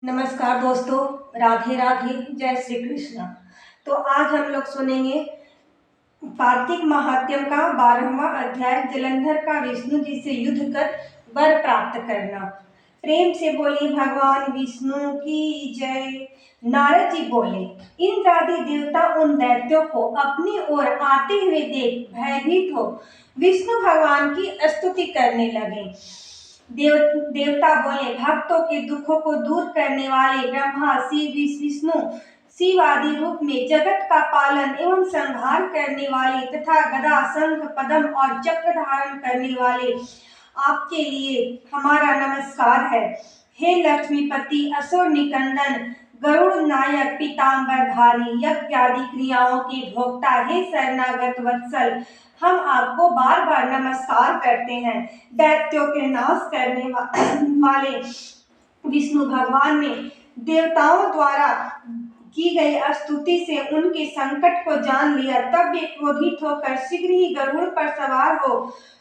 नमस्कार दोस्तों, राधे राधे, जय श्री कृष्ण। तो आज हम लोग सुनेंगे कार्तिक महात्म्य का 12वां अध्याय, जलंधर का विष्णु जी से युद्ध कर वर प्राप्त करना। प्रेम से बोलिए भगवान विष्णु की जय। नारद जी बोले, इंद्र आदि देवता उन दैत्यों को अपनी ओर आते हुए देख भयभीत हो विष्णु भगवान की स्तुति करने लगे। देवता बोले, भक्तों के दुखों को दूर करने वाले ब्रह्मा शिव विष्णु शिव आदि रूप में जगत का पालन एवं संहार करने वाले तथा गदा शंख पद्म और चक्र धारण करने वाले आपके लिए हमारा नमस्कार है। हे लक्ष्मीपति, असुर निकंदन, गरुड़ नायक, पीतांबरधारी, यज्ञ आदि क्रियाओं के भोक्ता, हे शरणागत वत्सल, हम आपको बार बार नमस्कार करते हैं। दैत्यों के नाश करने वाले विष्णु भगवान ने देवताओं द्वारा की गई स्तुति से उनके संकट को जान लिया। तब वे क्रोधित होकर शीघ्र ही गरुड़ पर सवार हो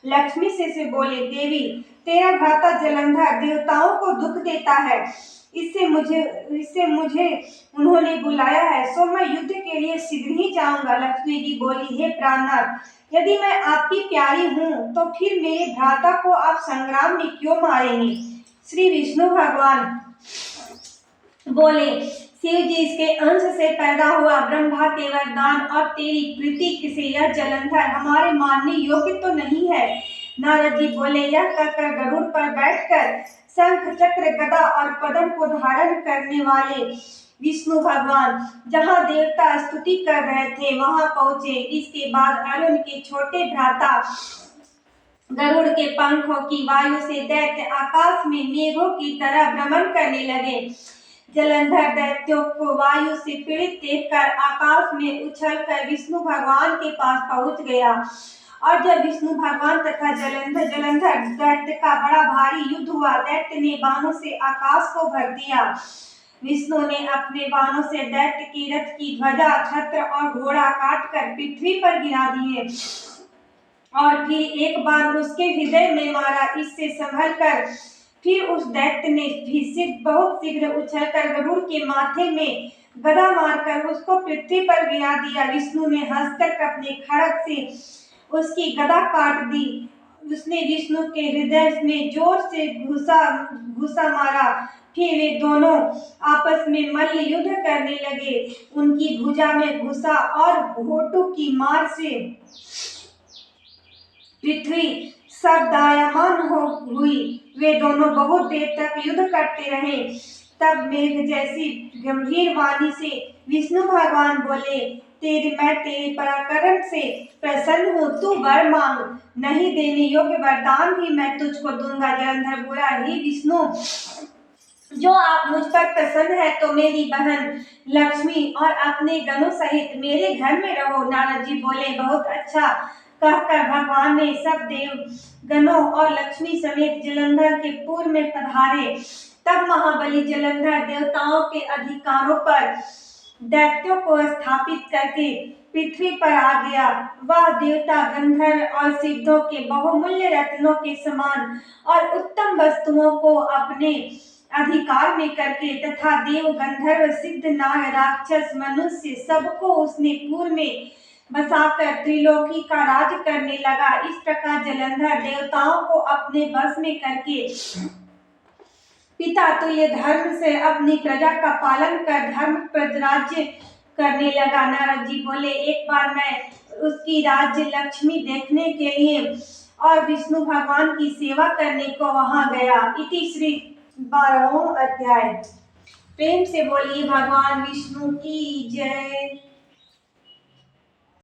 लक्ष्मी से बोले, देवी, तेरा भ्राता जलंधर देवताओं को दुख देता है, इससे मुझे उन्होंने बुलाया है, सो मैं युद्ध के लिए शीघ्र ही जाऊंगा। लक्ष्मी जी बोली, हे प्राणनाथ, यदि मैं आपकी प्यारी हूँ तो फिर मेरे भ्राता को आप संग्राम में क्यों मारेंगे। श्री विष्णु भगवान बोले, शिव जी इसके अंश से पैदा हुआ, ब्रह्मा के वरदान और तेरी प्रीति से यह जलंधर हमारे मानने योग्य तो नहीं है। नारद जी बोले, यह कहकर गरुड़ पर बैठकर शंख चक्र गदा और पद्म को धारण करने वाले विष्णु भगवान जहाँ देवता स्तुति कर रहे थे वहां पहुंचे। इसके बाद अरुण के छोटे भ्राता गरुड़ के पंखों की वायु से दैत्य आकाश में मेघों की तरह भ्रमण करने लगे। जलंधर दैत्यों को वायु से पीड़ित देखकर आकाश में उछलकर विष्णु भगवान के पास पहुंच गया। और जब विष्णु भगवान तथा जलंधर दैत्य का बड़ा भारी युद्ध हुआ, दैत्य ने बाणों से आकाश को भर दिया। विष्णु ने अपने बाणों से दैत्य के रथ की ध्वजा, छत्र और घोड़ा काटकर पृथ्वी पर गिरा दिए और फिर एक बार उसके हृदय में मारा। इससे संभल कर फिर उस दैत्य ने भी बहुत शीघ्र उछलकर गरुड़ के माथे में गदा मारकर उसको पृथ्वी पर गिरा दिया। विष्णु ने हंसकर अपने खड़ग से उसकी गदा काट दी। उसने विष्णु के हृदय में जोर से घुसा मारा। फिर वे दोनों आपस में मल्ल युद्ध करने लगे। उनकी भुजा में घुसा और घोटू की मार से पृथ्वी शब्दायमान हुई। वे दोनों बहुत देर तक युद्ध करते रहे। तब मेघ जैसी गंभीर वाणी से विष्णु भगवान बोले, मैं तेरे पराक्रम से प्रसन्न हूँ, तू वर मांग, नहीं देने योग्य वरदान भी मैं तुझको दूंगा। जलंधर बोला, हे विष्णु, जो आप मुझ पर प्रसन्न है तो मेरी बहन लक्ष्मी और अपने गणों सहित मेरे घर में रहो। नारद जी बोले, बहुत अच्छा कहकर भगवान ने सब देव गणों और लक्ष्मी समेत जलंधर के पूर्व में पधारे। तब महाबली जलंधर देवताओं के अधिकारों पर दैत्यों को स्थापित करके पृथ्वी पर आ गया। वह देवता गंधर्व और सिद्धों के बहुमूल्य रत्नों के समान और उत्तम वस्तुओं को अपने अधिकार में करके तथा देव गंधर्व सिद्ध नाग राक्षस मनुष्य सबको उसने पूर्व में बसाकर त्रिलोकी का राज करने लगा। इस प्रकार जलंधर देवताओं को अपने बस में करके पिता तुल्य धर्म से अपनी प्रजा का पालन कर धर्म राज्य करने लगा। नारद जी बोले, एक बार मैं उसकी राज्य लक्ष्मी देखने के लिए और विष्णु भगवान की सेवा करने को वहां गया। इति श्री 12वां अध्याय। प्रेम से बोलिए भगवान विष्णु की जय।